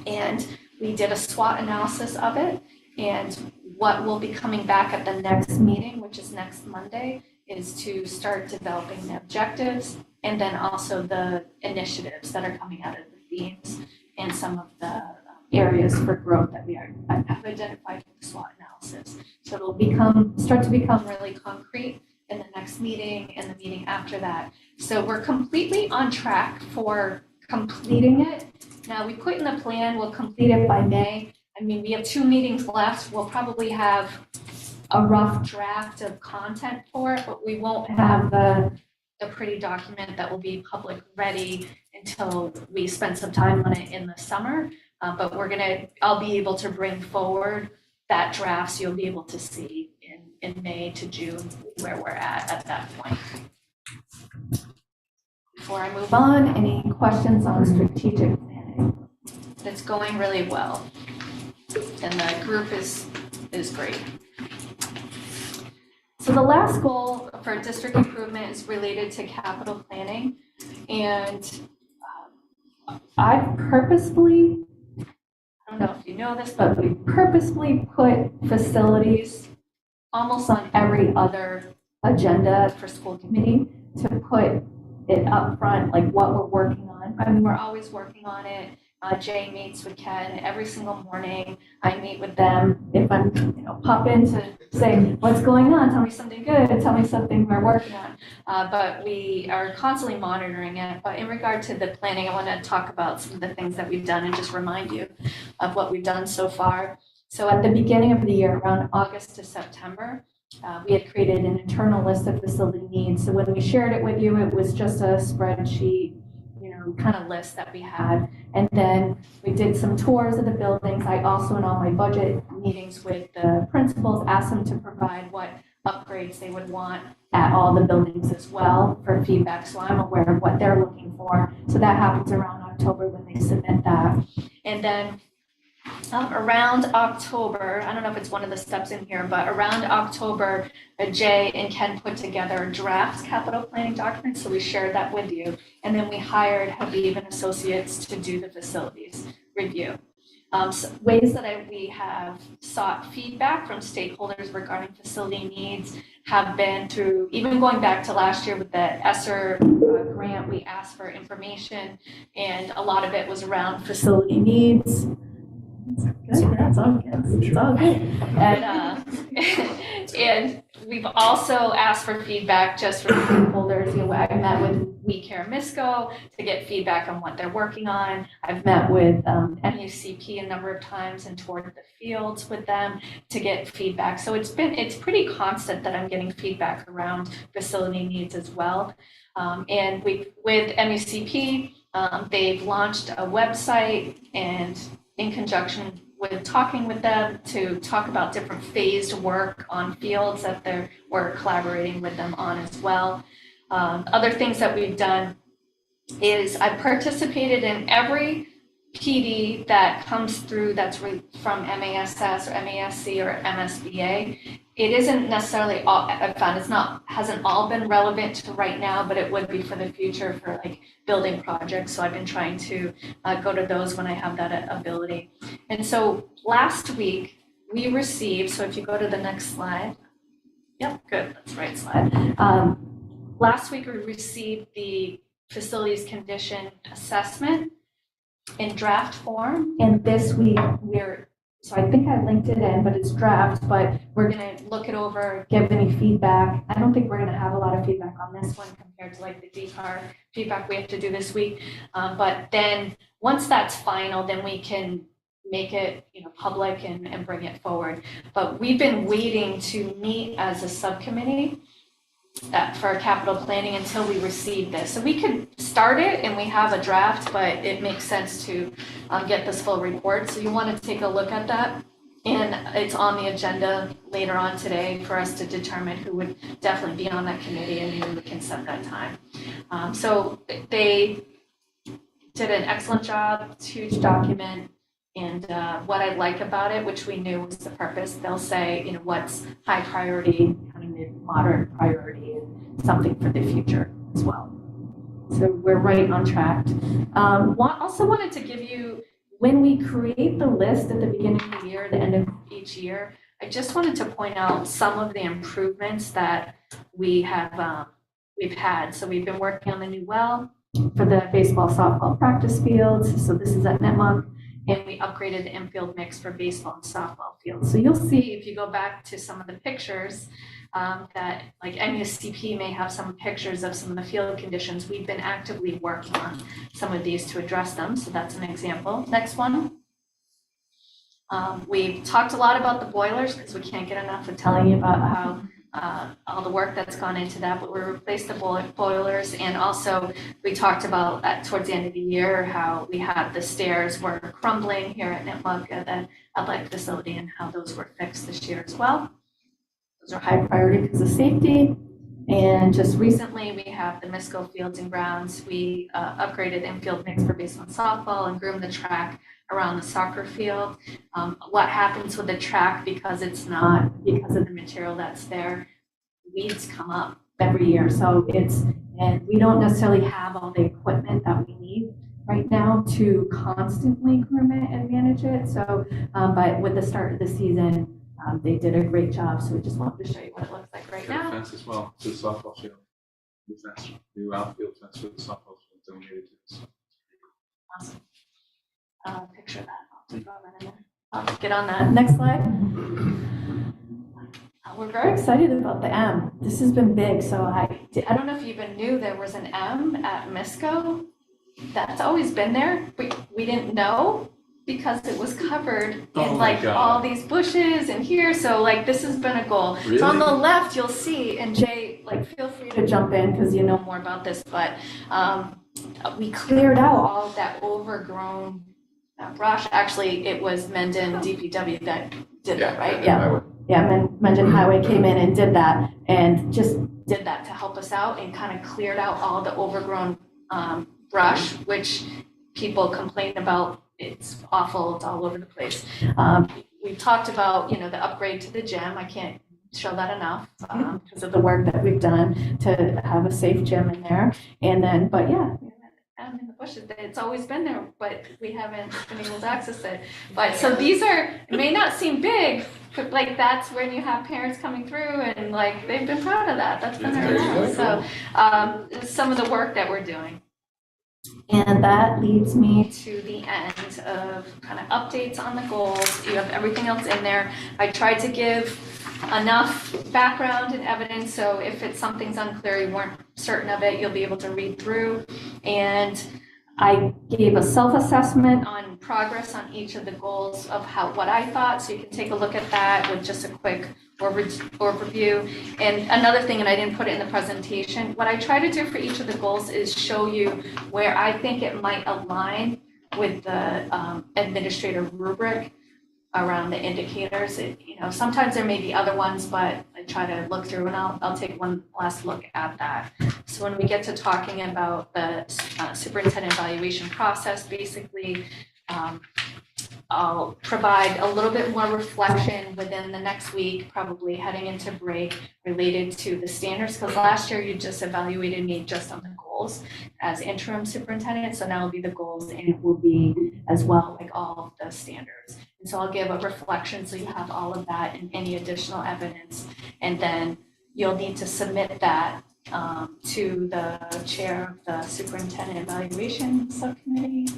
and we did a SWOT analysis of it. And what will be coming back at the next meeting, which is next Monday, is to start developing the objectives and then also the initiatives that are coming out of the themes and some of the areas for growth that we have identified with the SWOT analysis. So it'll start to become really concrete in the next meeting and the meeting after that. So we're completely on track for completing it. Now, we put in the plan, we'll complete it by May. I mean, we have 2 meetings left. We'll probably have a rough draft of content for it, but we won't have the pretty document that will be public ready until we spend some time on it in the summer. But I'll be able to bring forward that draft, so you'll be able to see in May to June where we're at that point. Before I move on, any questions on strategic planning? It's going really well, and the group is great. So the last goal for district improvement is related to capital planning, and I've purposefully, I don't know if you know this, but we purposely put facilities almost on every other agenda for school committee to put it up front, like what we're working on. I mean, we're always working on it. Jay meets with Ken every single morning. I meet with them. If I'm, pop in to say, what's going on? Tell me something good. Tell me something we're working on. But we are constantly monitoring it. But in regard to the planning, I want to talk about some of the things that we've done and just remind you of what we've done so far. So at the beginning of the year, around August to September, we had created an internal list of facility needs. So when we shared it with you, it was just a spreadsheet, kind of list that we had. And then we did some tours of the buildings. I also, in all my budget meetings with the principals, asked them to provide what upgrades they would want at all the buildings as well for feedback. So I'm aware of what they're looking for. So that happens around October when they submit that. And then around October, I don't know if it's one of the steps in here, but around October, Jay and Ken put together a draft capital planning document, so we shared that with you. And then we hired Habib and Associates to do the facilities review. So ways that we have sought feedback from stakeholders regarding facility needs have been through, even going back to last year with the ESSER grant, we asked for information, and a lot of it was around facility needs. That's all good. It's all good. And we've also asked for feedback just from stakeholders. I met with We Care Misco to get feedback on what they're working on. I've met with MUCP a number of times and toured the fields with them to get feedback. So it's pretty constant that I'm getting feedback around facility needs as well. And with MUCP, they've launched a website, and in conjunction with talking with them to talk about different phased work on fields that we're collaborating with them on as well. Other things that we've done is I've participated in every PD that comes through that's from MASS or MASC or MSBA. It isn't necessarily all, I've found hasn't all been relevant to right now, but it would be for the future for like building projects. So I've been trying to go to those when I have that ability. And so last week we received, so if you go to the next slide, yep, good, that's the right slide. Last week we received the facilities condition assessment in draft form, and this week so I think I linked it in, but it's draft, but we're gonna look it over, give any feedback. I don't think we're gonna have a lot of feedback on this one compared to like the DCAR feedback we have to do this week. But then once that's final, then we can make it public and bring it forward. But we've been waiting to meet as a subcommittee for capital planning until we receive this. So we could start it and we have a draft, but it makes sense to get this full report. So you want to take a look at that. And it's on the agenda later on today for us to determine who would definitely be on that committee, and then we can set that time. So they did an excellent job. It's a huge document. And what I like about it, which we knew was the purpose, they'll say, you know, what's high priority, kind of mid-moderate priority, and something for the future as well. So we're right on track. Also wanted to give you, when we create the list at the beginning of the year, the end of each year, I just wanted to point out some of the improvements that we have, we've had. So we've been working on the new well for the baseball, softball practice fields. So this is at Nipmuc, and we upgraded the infield mix for baseball and softball fields. So you'll see if you go back to some of the pictures that like MUSCP may have some pictures of some of the field conditions. We've been actively working on some of these to address them. So that's an example. Next one. We've talked a lot about the boilers because we can't get enough of telling you about how all the work that's gone into that, but we replaced the boilers, and also we talked about towards the end of the year how we had the stairs were crumbling here at Nipmuc at the athletic facility and how those were fixed this year as well. Those are high priority because of safety. And just recently we have the Misco Fields and Grounds. We upgraded infield mix for baseball and softball and groomed the track around the soccer field. What happens with the track, because it's not, because of the material that's there, weeds come up every year. So and we don't necessarily have all the equipment that we need right now to constantly groom it and manage it. So, but with the start of the season, they did a great job. So we just wanted to show you what it looks like right now. Fence as well, to the softball field. New fence, new outfield fence for the softball field donated to us. Awesome. Picture that. I'll throw that in there. I'll get on that. Next slide. We're very excited about the M. This has been big. So I don't know if you even knew there was an M at Misco. That's always been there. We didn't know because it was covered in like all these bushes and here. So like this has been a goal. Really? So on the left you'll see, and Jay, like feel free to jump in because you know more about this, but we cleared out all of that overgrown brush. Actually, it was Mendon DPW that did that, right? Yeah, Mendon Highway came in and did that, and just did that to help us out and kind of cleared out all the overgrown brush, which people complain about. It's awful. It's all over the place. We've talked about, you know, the upgrade to the gym. I can't show that enough because of the work that we've done to have a safe gym in there. And then, but yeah, in the bushes, it's always been there, but we haven't been able to access it. But so these it may not seem big, but like that's when you have parents coming through and like they've been proud of that. That's been their life. So some of the work that we're doing. And that leads me to the end of kind of updates on the goals. You have everything else in there. I tried to give enough background and evidence, so if something's unclear, you weren't certain of it, you'll be able to read through. And I gave a self-assessment on progress on each of the goals of what I thought, so you can take a look at that with just a quick overview. And another thing, and I didn't put it in the presentation, what I try to do for each of the goals is show you where I think it might align with the administrative rubric around the indicators. You know, sometimes there may be other ones, but I try to look through, and I'll take one last look at that. So when we get to talking about the superintendent evaluation process, basically, I'll provide a little bit more reflection within the next week, probably heading into break, related to the standards, because last year you just evaluated me just on the goals as interim superintendent, so now it'll be the goals, and it will be as well like all of the standards. And so I'll give a reflection so you have all of that and any additional evidence, and then you'll need to submit that to the chair of the superintendent evaluation subcommittee.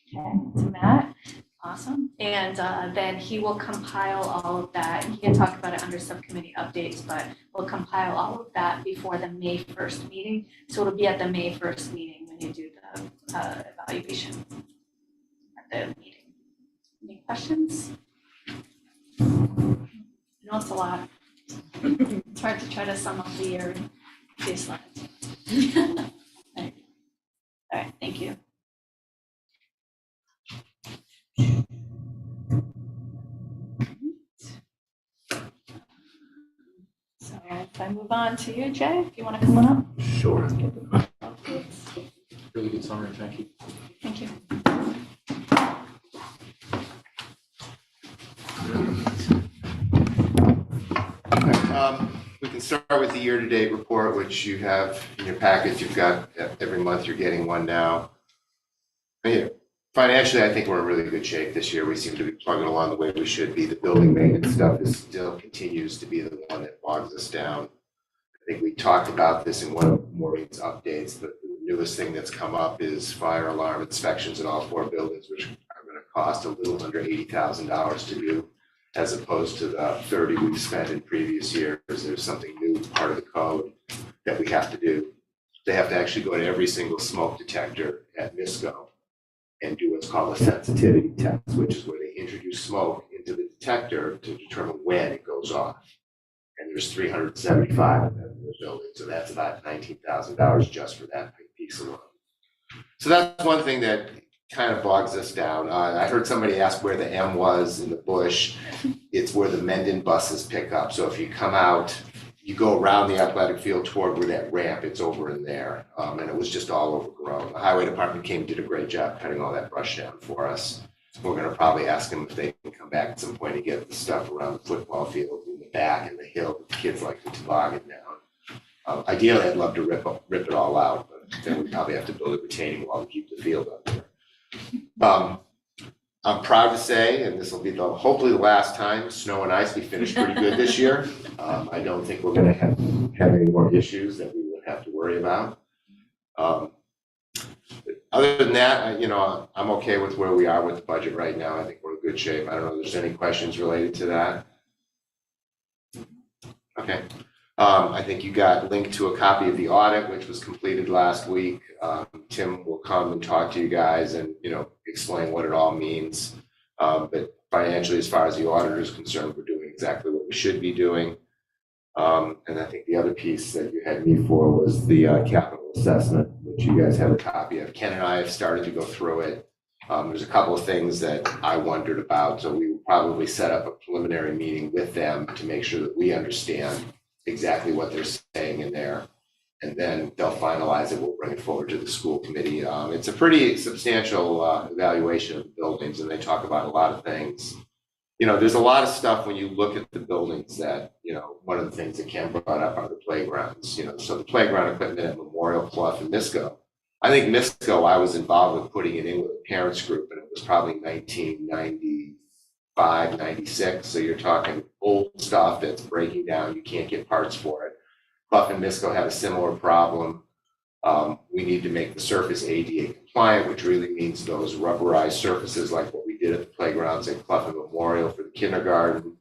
Okay, to Matt. Awesome. And then he will compile all of that. He can talk about it under subcommittee updates, but we'll compile all of that before the May 1st meeting. So it'll be at the May 1st meeting when you do the evaluation at the meeting. Any questions? I know it's a lot. It's hard to try to sum up the year in 2 slides. All right, thank you. So if I move on to you, Jay, if you want to come on up. Sure. Really good summary, thank you. Thank you. We can start with the year-to-date report, which you have in your package. You've got every month, you're getting one now. Yeah, financially, I think we're in really good shape this year. We seem to be plugging along the way we should be. The building maintenance stuff is still continues to be the one that bogs us down. I think we talked about this in one of Maureen's updates. The newest thing that's come up is fire alarm inspections in all 4 buildings, which are going to cost a little under $80,000 to do, as opposed to the 30 we've spent in previous years. There's something new, part of the code, that we have to do. They have to actually go to every single smoke detector at NISCO and do what's called a sensitivity test, which is where they introduce smoke into the detector to determine when it goes off. And there's 375 of them in the building, so that's about $19,000 just for that piece alone. So that's one thing that kind of bogs us down. I heard somebody ask where the M was in the bush. It's where the Mendon buses pick up. So if you come out, you go around the athletic field toward where that ramp, it's over in there. And it was just all overgrown. The highway department came and did a great job cutting all that brush down for us. We're gonna probably ask them if they can come back at some point and get the stuff around the football field in the back and the hill that the kids like to toboggan down. Ideally, I'd love to rip it all out, but then we probably have to build a retaining wall to keep the field up there. I'm proud to say, and this will be hopefully the last time, snow and ice, we finished pretty good this year. I don't think we're gonna have any more issues that we would have to worry about. Other than that, I'm okay with where we are with the budget right now. I think we're in good shape. I don't know if there's any questions related to that. Okay. I think you got linked to a copy of the audit, which was completed last week. Tim will come and talk to you guys and, explain what it all means. But financially, as far as the auditor is concerned, we're doing exactly what we should be doing. And I think the other piece that you had me for was the capital assessment, which you guys have a copy of. Ken and I have started to go through it. There's a couple of things that I wondered about, so we will probably set up a preliminary meeting with them to make sure that we understand exactly what they're saying in there. And then they'll finalize it. We'll bring it forward to the school committee. It's a pretty substantial evaluation of the buildings, and they talk about a lot of things. There's a lot of stuff when you look at the buildings that, one of the things that Ken brought up are the playgrounds. So the playground equipment at Memorial, Clough, and Misco. I think Misco, I was involved with putting it in with a parents group, and it was probably 1995, 96. So you're talking old stuff that's breaking down. You can't get parts for it. Clough and Misco have a similar problem. We need to make the surface ADA compliant, which really means those rubberized surfaces like what we did at the playgrounds at Clough and Memorial for the kindergarten.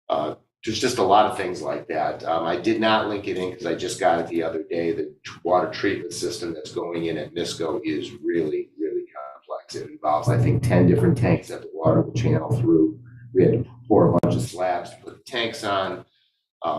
There's just a lot of things like that. I did not link it in because I just got it the other day. The water treatment system that's going in at Misco is really, really complex. It involves, I think, 10 different tanks that the water will channel through. We had to pour a bunch of slabs to put the tanks on.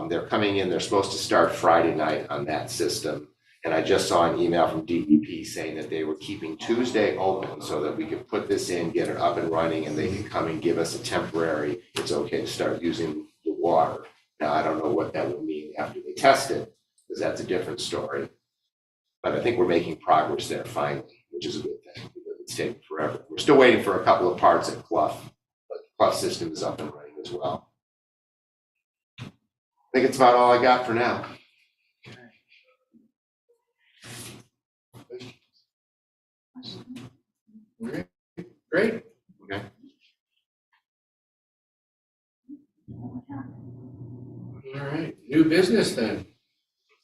They're coming in, they're supposed to start Friday night on that system. And I just saw an email from DEP saying that they were keeping Tuesday open so that we could put this in, get it up and running, and they can come and give us a temporary, it's okay to start using the water. Now, I don't know what that would mean after they test it, because that's a different story. But I think we're making progress there finally, which is a good thing, because it's taking forever. We're still waiting for a couple of parts at Clough, but the Clough system is up and running as well. I think it's about all I got for now. Great. Okay. All right. New business then.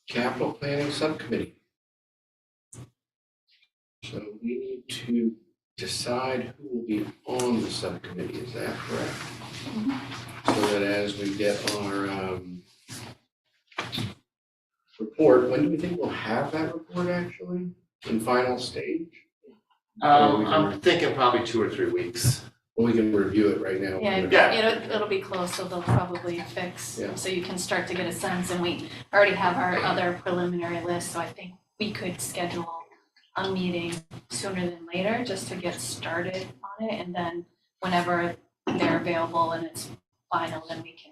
Capital Planning Subcommittee. So we need to decide who will be on the subcommittee. Is that correct? So that as we get our report, when do we think we'll have that report actually? In final stage? I'm thinking probably 2 or 3 weeks. Well, we can review it right now. It'll be close, so they'll probably fix, Yeah. so you can start to get a sense, and we already have our other preliminary list, so I think we could schedule a meeting sooner than later, just to get started on it, and then whenever they're available and it's final, then we can,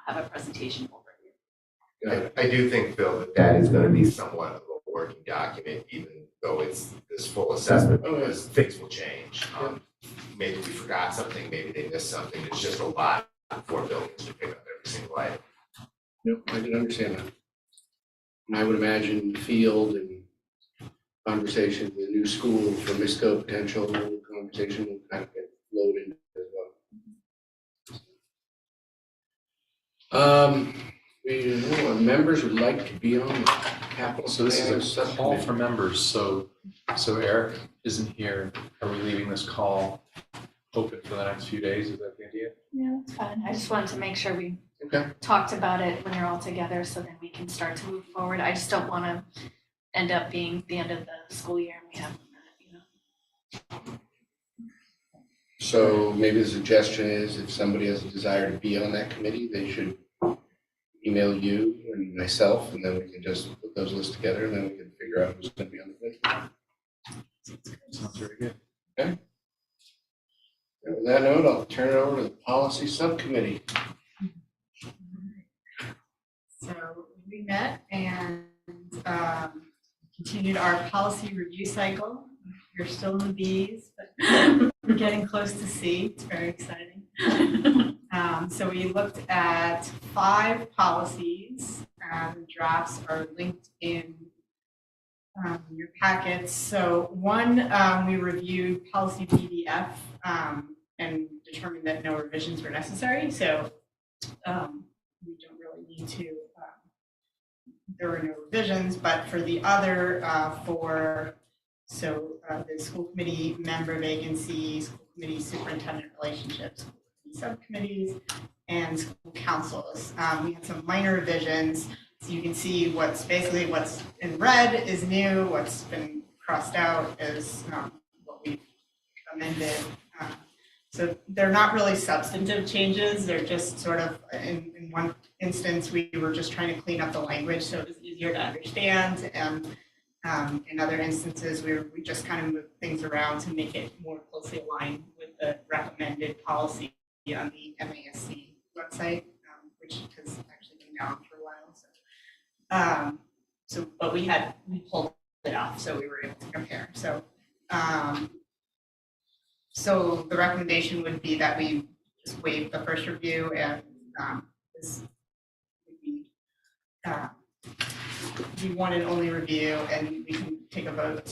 have a presentation overview. I do think, Phil, that is going to be somewhat of a working document, even though it's this full assessment, because things will change. Maybe we forgot something, maybe they missed something. It's just a lot for buildings to pick up every single item. No, I can understand that. And I would imagine field and conversation, the new school for MISCO potential conversation will kind of get flowed in as well. Members would like to be on the capital. So this planning is a call subcommittee. for members, so Eric isn't here. Are we leaving this call open for the next few days? Is that the idea? Yeah, that's fine. I just wanted to make sure we Okay. talked about it when you're all together, so then we can start to move forward. I just don't want to end up being the end of the school year and we have, So maybe the suggestion is if somebody has a desire to be on that committee, they should email you and myself, and then we can just put those lists together, and then we can figure out who's going to be on the committee. Sounds very good. And with that note, I'll turn it over to the policy subcommittee. So we met and continued our policy review cycle. We're still in the B's, but we're getting close to C. It's very exciting. So we looked at 5 policies. The drafts are linked in your packets. So one, we reviewed policy BDF and determined that no revisions were necessary. So we don't really need to, there were no revisions, but for the other, the school committee member vacancies, school committee superintendent relationships, school committee subcommittees, and school councils. We had some minor revisions, so you can see what's in red is new, what's been crossed out is what we've amended. So they're not really substantive changes, they're just sort of, in one instance, we were just trying to clean up the language so it was easier to understand, and in other instances, we just kind of moved things around to make it more closely aligned with the recommended policy on the MASC website, which has actually been down for a while. But we pulled it off, so we were able to compare. So the recommendation would be that we just waive the first review, and this would be the one and only review, and we can take a vote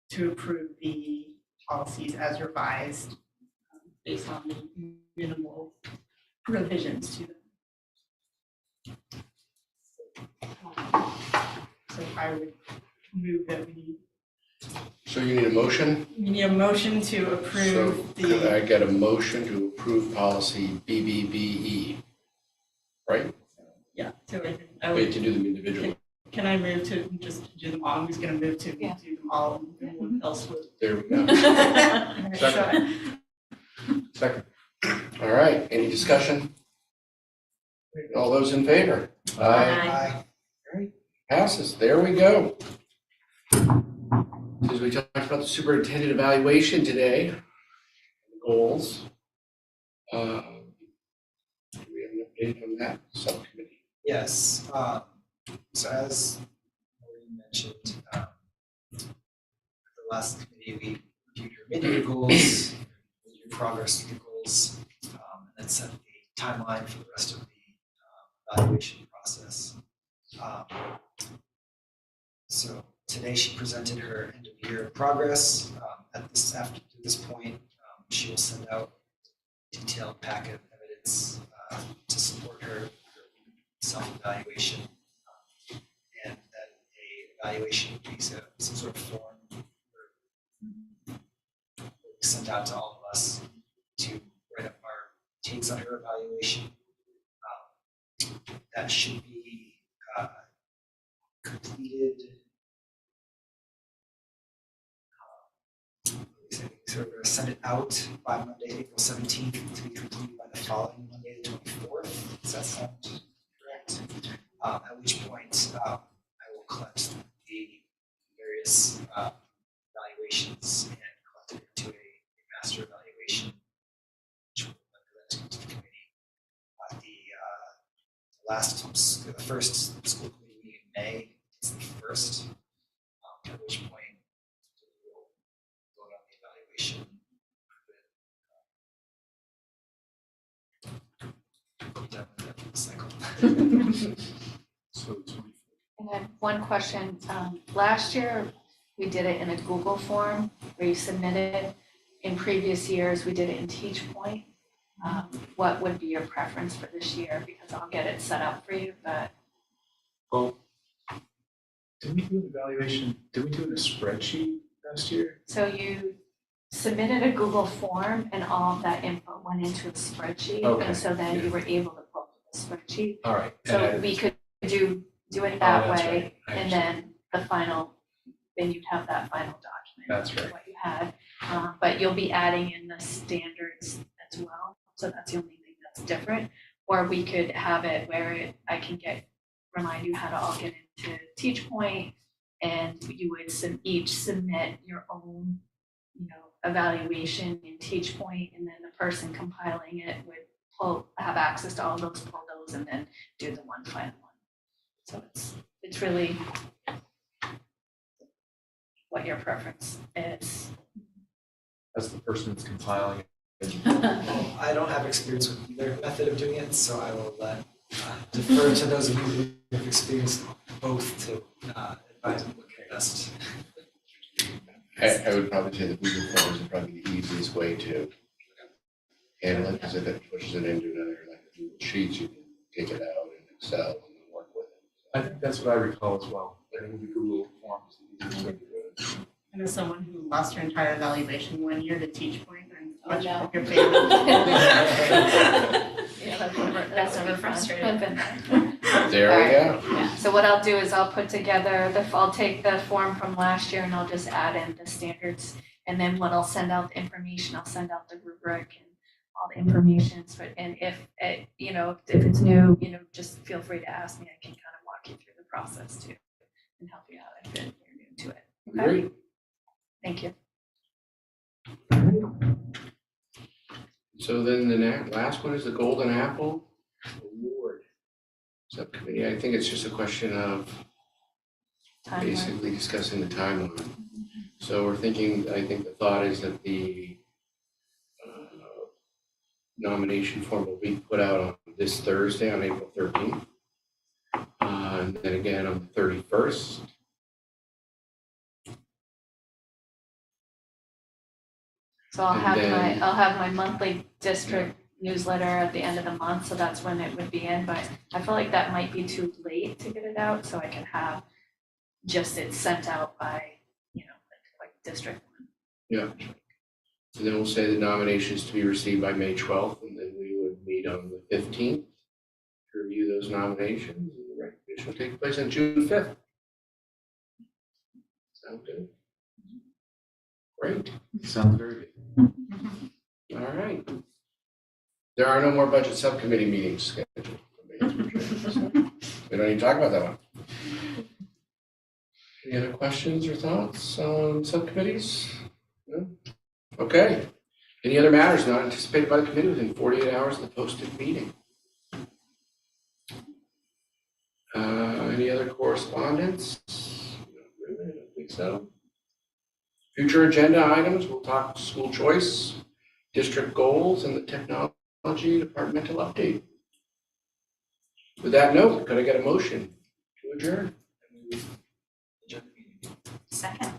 to approve the policies as revised based on the minimal revisions to them. So I would move that So you need a motion? we need a motion to approve So could the, I get a motion to approve policy BBBE? Right? yeah, so I Wait would, to do them individually. can I move to just do them all? I'm just gonna move to do them all, and everyone else would. There we go. Second. All right, any discussion? All those in favor? Aye. Passes, there we go. As we talked about the superintendent evaluation today, goals. Do we have an update on that subcommittee? Yes, so as Maureen mentioned, the last committee, we reviewed your mid-year goals, your progress through the goals, and then set a timeline for the rest of the evaluation process. So today she presented her end of year progress. After this point, she will send out a detailed packet of evidence to support her self-evaluation, and then a evaluation would be some sort of form sent out to all of us to write up our takes on her evaluation. That should be completed. So we're going to send it out by Monday, April 17th, to be completed by the following Monday, the 24th. Does that sound correct? At which point I will collect the various evaluations and collect it into a master evaluation, which will present to the committee. The first school committee meeting in May is the first, at which point we will vote on the evaluation. Done with that cycle. So the 24th. And then one question, last year, we did it in a Google form where you submitted. In previous years, we did it in Teach Point. What would be your preference for this year? Because I'll get it set up for you, but Well, did we do an evaluation, did we do it in a spreadsheet last year? so you submitted a Google form and all of that info went into a spreadsheet. Okay, And so then yeah. you were able to pull up the spreadsheet. All right. So we could do it that that's way, right. I and then the final, then you'd have that final document. That's of right. What you had, but you'll be adding in the standards as well, so that's the only thing that's different. Or we could have it where I can remind you how to all get into Teach Point, and you would each submit your own, evaluation in Teach Point, and then the person compiling it would have access to all those, pull those, and then do the one final one. So it's really what your preference is. As the person that's compiling it. Well, I don't have experience with either method of doing it, so I will defer to those of you who have experienced both to advise me what best. I would probably say the Google Forms is probably the easiest way to handle it, because if it pushes it into another, like a Google Sheets, you can take it out in Excel and then work with it. I think that's what I recall as well. I think the Google form is the easiest way to do it. And as someone who lost her entire evaluation 1 year to Teach Point, I'm much no. like your favorite. Yeah, that's never frustrating. I've been there. There we go. Yeah, so what I'll do is I'll put together I'll take the form from last year and I'll just add in the standards. And then when I'll send out the information, I'll send out the rubric and all the information. And if it's new, just feel free to ask me. I can kind of walk you through the process too and help you out if you're new to it. Okay? Great. Thank you. So then the last one is the Golden Apple Award Subcommittee. I think it's just a question of Timeline. basically discussing the timeline. So we're thinking, I think the thought is that the nomination form will be put out on this Thursday, on April 13th. And then again on the 31st. So I'll And have my monthly district newsletter at the end of the month, so that's when it would be in, but I feel like that might be too late to get it out, so I can have just it sent out by, like district one. Yeah. And then we'll say the nominations to be received by May 12th, and then we would meet on the 15th to review those nominations, and the recognition will take place on June 5th. Sound good? Great. Sounds very good. All right. There are no more budget subcommittee meetings scheduled. We don't need to talk about that one. Any other questions or thoughts on subcommittees? No? Okay. Any other matters not anticipated by the committee within 48 hours of the posted meeting? Any other correspondence? No, I don't think so. Future agenda items, we'll talk school choice, district goals, and the technology departmental update. With that note, could I get a motion to adjourn? Second.